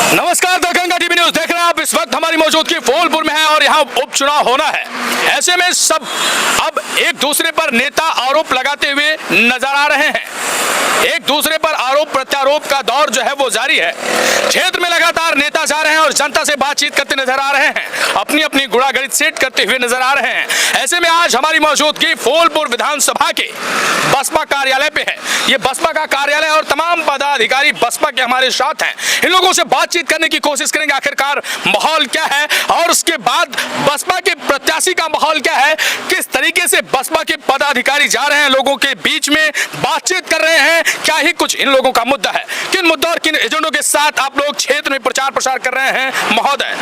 नमस्कार, Darbhanga TV news देख रहे हैं आप। इस वक्त हमारी मौजूदगी फूलपुर में है और यहाँ उपचुनाव होना है। ऐसे में सब अब एक दूसरे पर नेता आरोप लगाते हुए नजर आ रहे हैं। एक दूसरे पर आरोप प्रत्यारोप का दौर जो है वो जारी है। क्षेत्र में लगातार नेता जा रहे हैं और जनता से बातचीत करते नजर आ रहे हैं, अपनी अपनी गुणागणित सेट करते हुए नजर आ रहे हैं। ऐसे में आज हमारी मौजूदगी फूलपुर विधानसभा के बसपा कार्यालय पे है। ये बसपा का कार्यालय और तमाम पदाधिकारी बसपा के हमारे साथ हैं। इन लोगों से बातचीत करने की कोशिश करेंगे, आखिरकार माहौल क्या है और उसके बाद बसपा के प्रत्याशी का माहौल क्या है, किस तरीके से बसपा के पदाधिकारी जा रहे हैं, लोगों के बीच में बातचीत कर रहे हैं, क्या ही कुछ इन लोगों का मुद्दा है, किन मुद्दों और किन एजेंडों के साथ आप लोग क्षेत्र में प्रचार प्रसार कर रहे हैं। महोदय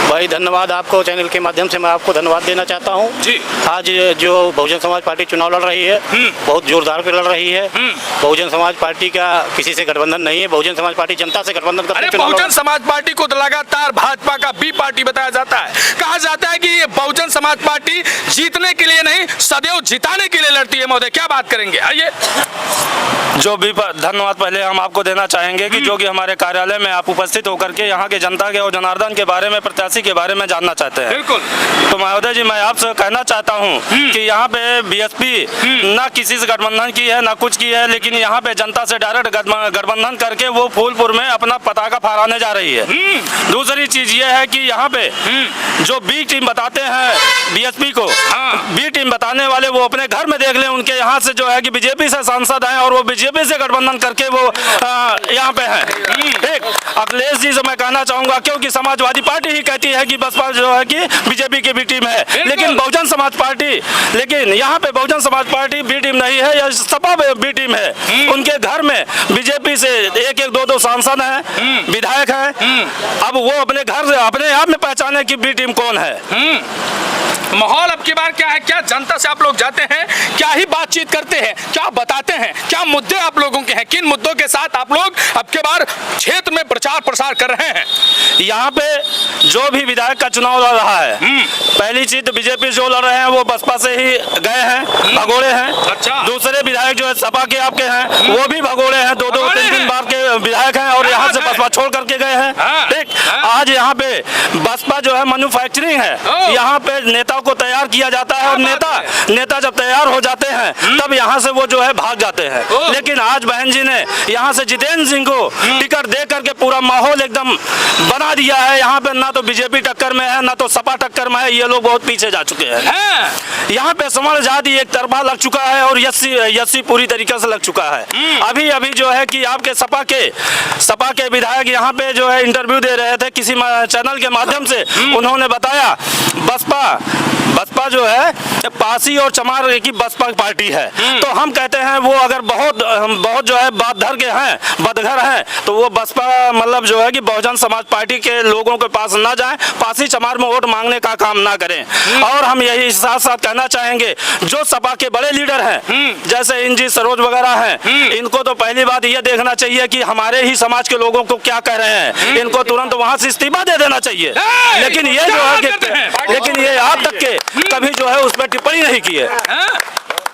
भाई धन्यवाद, आपको चैनल के माध्यम से मैं आपको धन्यवाद देना चाहता हूँ जी। आज जो बहुजन समाज पार्टी चुनाव लड़ रही है बहुत जोरदार पे लड़ रही है। बहुजन समाज पार्टी का किसी से गठबंधन नहीं है। बहुजन समाज पार्टी जनता से गठबंधन करती है। बहुजन समाज पार्टी को लगातार भाजपा का बी पार्टी बताया जाता है। कहा जाता है कि ये बहुजन समाज पार्टी जीतने के लिए नहीं सदैव जिताने के लिए लड़ती है। महोदय क्या बात करेंगे, आइए। जो भी धन्यवाद पहले हम आपको देना चाहेंगे कि जो कि हमारे कार्यालय में आप उपस्थित होकर के यहाँ के जनता के और जनार्दन के बारे में, प्रत्याशी के बारे में जानना चाहते हैं। बिल्कुल। तो महोदय जी, मैं आपसे कहना चाहता हूँ कि यहाँ पे बीएसपी ना किसी से गठबंधन की है ना कुछ की है, लेकिन यहाँ पे जनता से डायरेक्ट गठबंधन करके वो फूलपुर में अपना पताका फहराने जा रही है। दूसरी चीज ये है कि यहाँ पे जो बी टीम बताते हैं बीएसपी को, बी टीम बताने वाले वो अपने घर में देख लें। उनके यहाँ से जो है कि बीजेपी से सांसद हैं और वो बीजेपी से गठबंधन करके वो यहाँ पे हैं। ठीक, अखिलेश जी से मैं कहना चाहूंगा, क्योंकि समाजवादी पार्टी ही कहती है कि बसपा जो है कि बीजेपी की बी टीम है, लेकिन बहुजन समाज पार्टी, लेकिन यहाँ पे Bahujan Samaj party B team नहीं है, यह सपा बी टीम है। उनके घर में बीजेपी से एक एक दो सांसद हैं, विधायक हैं। अब वो अपने घर से अपने आप में पहचाने कि बी टीम कौन है। माहौल अब की बार क्या है, क्या जनता से आप लोग जाते हैं, क्या ही बातचीत करते हैं, क्या बताते हैं, क्या मुद्दे आप लोगों के हैं, किन मुद्दों के साथ आप लोग अब की बार क्षेत्र में प्रचार प्रसार कर रहे हैं। यहाँ पे जो भी विधायक का चुनाव लड़ रहा है, पहली चीज तो बीजेपी जो लड़ रहे हैं वो बसपा से ही गए हैं, भगोड़े हैं। अच्छा। दूसरे विधायक जो है सपा के आपके हैं वो भी भगोड़े हैं, दो तीन बार के विधायक हैं और यहाँ से बसपा छोड़ करके गए हैं। ठीक, आज यहाँ पे बसपा जो है मैन्युफैक्चरिंग है, यहाँ पे नेता को तैयार किया जाता है और नेता जब तैयार हो जाते हैं तब यहाँ से वो जो है भाग जाते हैं। लेकिन आज बहन जी ने यहाँ से जितेंद्र सिंह को टिकट दे करके पूरा माहौल एकदम बना दिया है। यहाँ पे ना तो बीजेपी टक्कर में है ना तो सपा टक्कर में है, ये लोग बहुत पीछे जा चुके हैं। यहाँ पे समर जाति एक तरफा लग चुका है और यस्सी पूरी तरीके से लग चुका है। अभी जो है कि आपके सपा के विधायक यहाँ पे जो है इंटरव्यू दे रहे थे किसी चैनल के माध्यम से, उन्होंने बताया बसपा जो है पासी और चमार की बसपा पार्टी है। तो हम कहते हैं वो अगर बहुत जो है बदघर हैं तो वो बसपा मतलब जो है कि बहुजन समाज पार्टी के लोगों के पास ना जाएं, पासी चमार में वोट मांगने का काम ना करें। और हम यही साथ साथ कहना चाहेंगे जो सपा के बड़े लीडर हैं जैसे इंजी सरोज वगैरह हैं, इनको तो पहली बात ये देखना चाहिए कि हमारे ही समाज के लोगों को क्या कह रहे हैं, इनको तुरंत वहां से इस्तीफा दे देना चाहिए। लेकिन ये जो है लेकिन ये आज तक के कभी जो है उस पर टिप्पणी नहीं की है।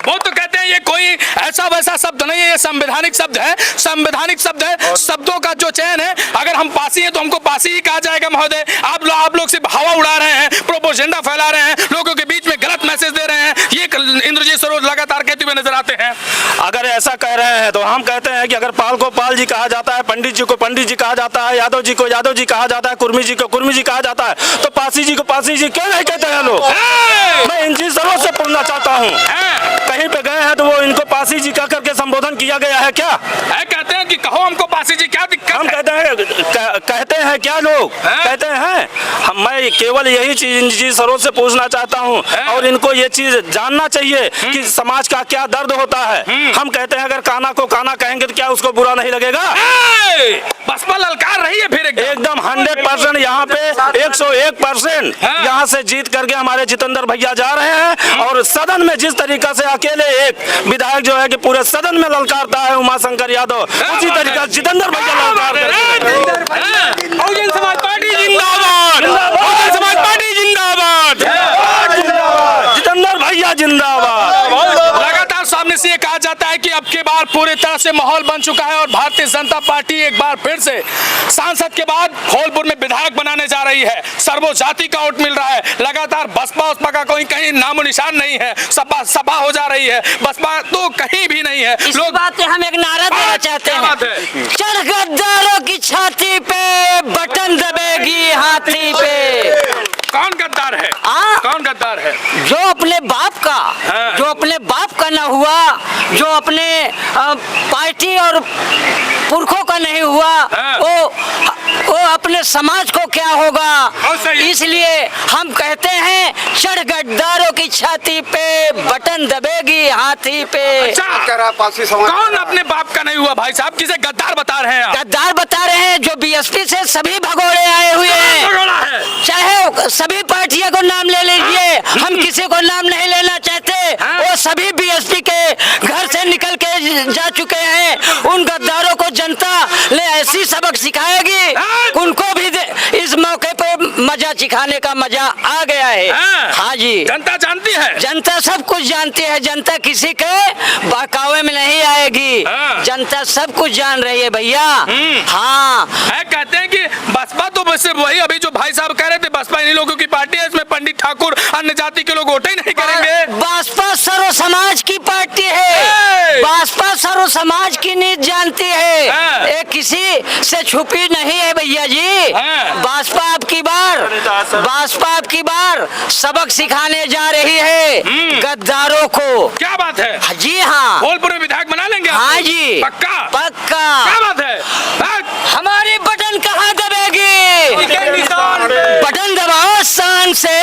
वो तो कहते हैं ये कोई ऐसा वैसा शब्द नहीं है, ये संवैधानिक शब्द है, संवैधानिक शब्द है। शब्दों का जो चयन है, अगर हम पासी हैं तो हमको पासी ही कहा जाएगा। महोदय आप लोग सिर्फ हवा उड़ा रहे हैं, प्रोपोगेंडा फैला रहे हैं, लोगों के बीच में गलत मैसेज दे रहे हैं, ये इंद्रजीत सरोज लगातार कहते हुए नजर आते हैं। अगर ऐसा कह रहे हैं तो हम कहते हैं कि अगर पाल को पाल जी कहा जाता है, पंडित जी को पंडित जी कहा जाता है, यादव जी को यादव जी कहा जाता है, कुर्मी जी को कुर्मी जी कहा जाता है, तो पासी जी को पासी जी क्यों नहीं कहते हैं लोग। मैं इंजी सरोज से पूछना चाहता हूँ, कहीं पे गए हैं तो वो इनको पासी जी कह करके संबोधन किया गया है क्या? कहते हैं कि कहो हमको पासी जी, क्या दिक्कत? हम कहते हैं क्या लोग कहते हैं। मैं केवल यही चीज इंजी सरोज से पूछना चाहता हूँ और इनको ये चीज जानना चाहिए कि समाज का क्या दर्द होता है। हम कहते हैं अगर काना को काना कहेंगे तो क्या उसको बुरा नहीं लगेगा? बसपा ललकार रही है फिर एकदम 100% यहाँ पे 101% यहाँ से जीत करके हमारे जितेंद्र भैया जा रहे हैं। और सदन में जिस तरीका से अकेले एक विधायक जो है कि पूरे सदन में ललकारता है उमाशंकर यादव, उसी तरीका जितेंद्र भैया ललकार बहुजन समाज पार्टी जिंदाबाद, बहुजन समाज पार्टी जिंदाबाद, जितेंद्र भैया जिंदाबाद। लगातार सामने से ये कहा जाता है कि अब के बार लगातार पूरी तरह से माहौल बन चुका है और भारतीय जनता पार्टी एक बार फिर से सांसद के बाद धौलपुर में विधायक बनाने जा रही है। सर्वजाति का वोट मिल रहा है। लगातार बसपा उसपा का कोई कहीं नामो निशान नहीं है। सभा हो जा रही है, बसपा तो कहीं भी नहीं है। लोग बात हम एक नारा देना चाहते हैं, चढ़ गद्दारों की छाती पे, बटन दबेगी हाथी पे। कौन गद्दार है? कौन गद्दार है? जो अपने बाप का, जो अपने बाप का न हुआ, जो अपने पार्टी और पुरखों का नहीं हुआ, वो अपने समाज को क्या होगा। इसलिए हम कहते हैं चढ़ गद्दारों की छाती पे, बटन दबेगी हाथी पे। कौन अपने बाप का नहीं हुआ भाई साहब? किसे गद्दार बता रहे हैं? गद्दार बता रहे हैं जो बीएसपी से सभी भगोड़े आए हुए हैं, चाहे सभी पार्टियों को नाम ले लीजिए, हम किसी को नाम नहीं लेना चाहते। वो सभी बीएसपी के घर से निकल के जा चुके हैं। उन गद्दारों को जनता ले ऐसी सबक सिखाएगी, उनको भी इस मौके पे मजा सिखाने का मजा आ गया है। हाँ जी, जनता जानती है, जनता सब कुछ जानती है। जनता किसी के बहकावे में नहीं आएगी। जनता सब कुछ जान रही है भैया। हाँ, कहते हैं कि बसपा तो बस वही, अभी जो भाई साहब कह रहे थे, बसपा इन लोगों की पार्टी है, इसमें पंडित ठाकुर अन्य जाति के लोग वोट ही नहीं करेंगे। बसपा सर्व समाज की पार्टी है। बसपा सर्व समाज की नीति जानती है, ये किसी से छुपी नहीं है भैया जी। बसपा अब की बार सबक सिखाने जा रही है गद्दारों को। क्या बात है? जी हाँ, धौलपुर में विधायक बना लेंगे? हाँ जी, पक्का पक्का। क्या बात है? हमारी बटन कहाँ दबेगी? बटन दबाओ शान से,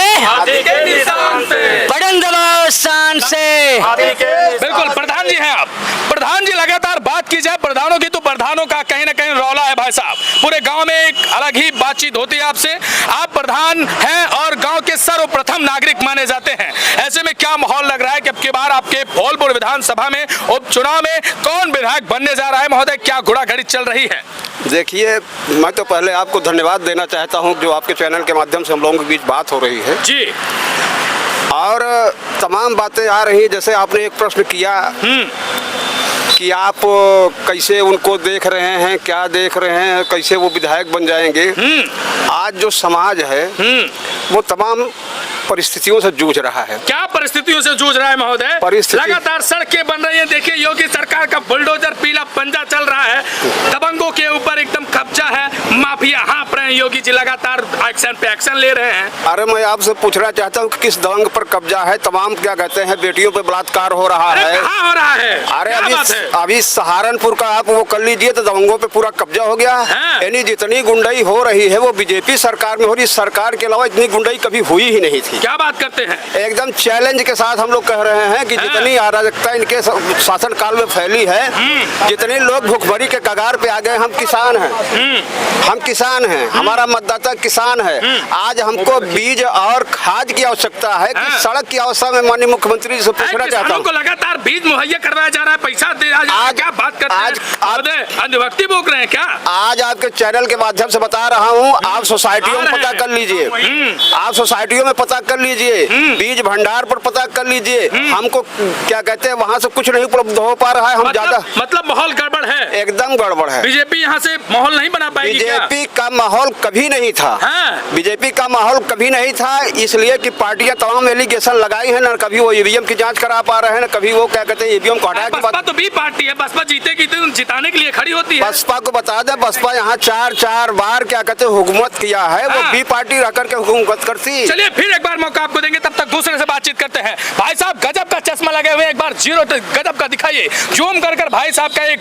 बटन दबाओ शान से। बिल्कुल प्रधान जी हैं आप। प्रधान जी, लगातार बात की जाए प्रधानों की तो प्रधानों का कहीं ना कहीं रौला है भाई साहब। पूरे गांव में एक अलग ही बातचीत होती है आपसे। आप प्रधान हैं और गांव के सर्वप्रथम नागरिक माने जाते हैं। ऐसे में क्या माहौल लग रहा है कि अब की बार आपके धौलपुर विधानसभा में उपचुनाव में कौन विधायक बनने जा रहा है? महोदय, क्या घोड़ाघड़ी चल रही है? देखिए, मैं तो पहले आपको धन्यवाद देना चाहता हूं जो आपके चैनल के माध्यम से हम लोगों के बीच बात हो रही है जी, और तमाम बातें आ रही। जैसे आपने एक प्रश्न किया कि आप कैसे उनको देख रहे हैं, क्या देख रहे हैं, कैसे वो विधायक बन जाएंगे। आज जो समाज है वो तमाम परिस्थितियों से जूझ रहा है। क्या परिस्थितियों से जूझ रहा है महोदय? लगातार सड़कें बन रही हैं। देखिए, योगी सरकार का बुलडोजर पीला पंजा चल रहा है। दबंगों के ऊपर एकदम कब्जा है। माफिया हाँफ रहे हैं। योगी जी लगातार एक्शन पे एक्शन ले रहे हैं। अरे मैं आपसे पूछना चाहता हूँ कि किस दबंग पर कब्जा है? तमाम क्या कहते हैं, बेटियों पे बलात्कार हो रहा है। कहाँ हो रहा है? अरे अभी सहारनपुर का आप वो कर लीजिए तो दबंगों पे पूरा कब्जा हो गया। यानी जितनी गुंडाई हो रही है वो बीजेपी सरकार में हो रही। सरकार के अलावा इतनी गुंडाई कभी हुई ही नहीं थी। क्या बात करते हैं? एकदम चैलेंज के साथ हम लोग कह रहे हैं कि जितनी अराजकता इनके शासन काल में फैली है, जितने लोग भुखमरी के कगार पे आ गए। हम किसान हैं, हम किसान हैं, हमारा मतदाता किसान है। आज हमको बीज और खाद की आवश्यकता है कि सड़क की अवस्था में माननीय मुख्यमंत्री जी से पूछना चाहता हूँ। लगातार बीज मुहैया करवाया जा रहा है, पैसा दे रहा है। क्या बात करते हैं? अंधभक्ति भोग रहे हैं क्या? आज आपके चैनल के माध्यम से बता रहा हूँ, आप सोसाइटियों में पता कर लीजिए, आप सोसाइटियों में पता कर लीजिए, बीज भंडार पर पता कर लीजिए। हमको क्या कहते हैं वहाँ से कुछ नहीं उपलब्ध हो पा रहा है। हम ज्यादा मतलब माहौल गड़बड़ है, एकदम गड़बड़ है। बीजेपी यहाँ से माहौल नहीं बना पाएगी। बीजेपी का माहौल कभी नहीं था। बीजेपी का माहौल कभी नहीं था, इसलिए कि पार्टियां तमाम एलिगेशन लगाई है। न कभी वो ईवीएम की जांच करा पा रहे हैं, न कभी वो क्या कहते हैं ईवीएम को हटा के। बसपा तो बी पार्टी है, बसपा जीतेगी तो जिताने के लिए खड़ी होती है। बसपा को बता दें, बसपा यहाँ चार बार क्या कहते हैं हुकूमत किया है। वो बी पार्टी रह करके हुकूमत करती। चलिए फिर एक बार मौका आपको देंगे, तब तक दूसरे से बातचीत करते हैं। भाई साहब, गजब का चश्मा लगे हुए, एक बार जीरो गजब का दिखाइए, जूम कर भाई साहब का एक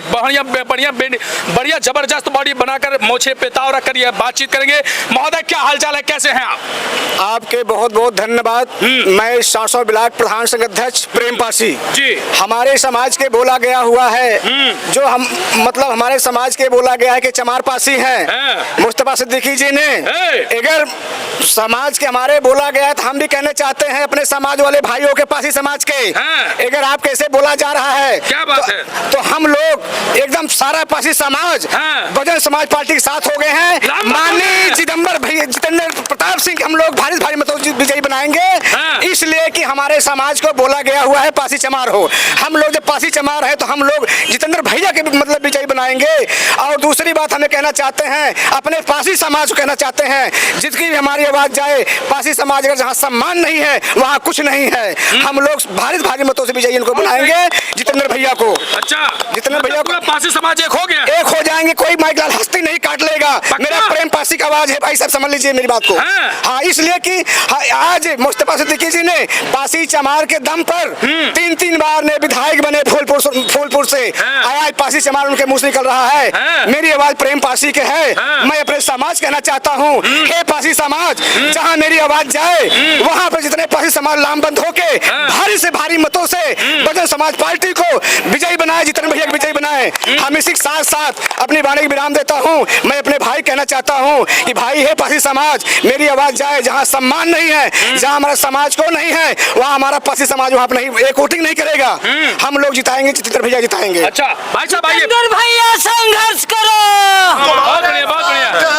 बढ़िया जबरदस्त बॉडी बनाकर मोछे पे ताव रख कर ये बातचीत करेंगे। महोदय, क्या हालचाल है, कैसे हैं आप? आपके बहुत बहुत धन्यवाद। मैं 400 ब्लॉक प्रधान संघ अध्यक्ष प्रेम पासी जी। हमारे समाज के बोला गया हुआ है, जो हम मतलब हमारे समाज के बोला गया है कि चमार पासी हैं मुस्तफा सिद्दीकी जी ने। अगर समाज के हमारे बोला गया है तो हम भी कहना चाहते हैं अपने समाज वाले भाइयों के पासी समाज के, अगर आप कैसे बोला जा रहा है, क्या बात है? तो हम लोग एकदम सारा पासी समाज बहुजन समाज पार्टी के साथ हो गए हैं। माननीय चिदम्बर भैया जितेंद्र प्रताप सिंह हम लोग भारी मतों से विजयी बनाएंगे, इसलिए कि हमारे समाज को बोला गया हुआ है पासी चमार हो। हम लोग जब पासी चमार है तो हम लोग जितेंद्र भैया के मतलब विजयी बनाएंगे। और दूसरी बात हमें कहना चाहते हैं, अपने पासी समाज को कहना चाहते हैं, जिसकी भी हमारी आवाज जाए, पासी समाज अगर जहाँ सम्मान नहीं है वहाँ कुछ नहीं है। हम लोग भारी मतों से विजयी इनको बनाएंगे, जितेंद्र भैया को। अच्छा, जितेंद्र भैया को पासी समाज एक हो गया, एक हो जाएंगे, कोई माइक लाल हस्ती नहीं काट लेगा। मेरा प्रेम पासी का आवाज है भाई साहब, समझ लीजिए मेरी बात को। हाँ, इसलिए कि आज मुस्तफा सिद्दीकी जी ने पासी चमार के दम पर 3 बार ने विधायक बने फूलपुर से। आज पासी चमार उनके मुंह से निकल रहा है। मेरी आवाज प्रेम पासी के है। मैं अपने समाज कहना चाहता हूँ, हे पासी समाज, जहाँ मेरी आवाज जाए वहाँ पर जितने पासी समाज लामबंद होके भारी से भारी मतों से बहुजन समाज पार्टी को विजयी बनाए, जितेंद्र भैया विजयी बनाए। हम इसी के साथ साथ अपनी वाणी को विराम देता हूँ। मैं अपने भाई कहना चाहता हूँ कि भाई है पासी समाज, मेरी आवाज जाए, जहाँ सम्मान नहीं है, जहाँ हमारे समाज को नहीं है, वहाँ हमारा पासी समाज वहाँ पर नहीं, एक वोटिंग नहीं करेगा। हम लोग जिताएंगे, जितेंद्र भैया जिताएंगे। अच्छा भाई साहब, जितेंद्र भैया संघर्ष करो। बहुत बढ़िया, बहुत बढ़िया।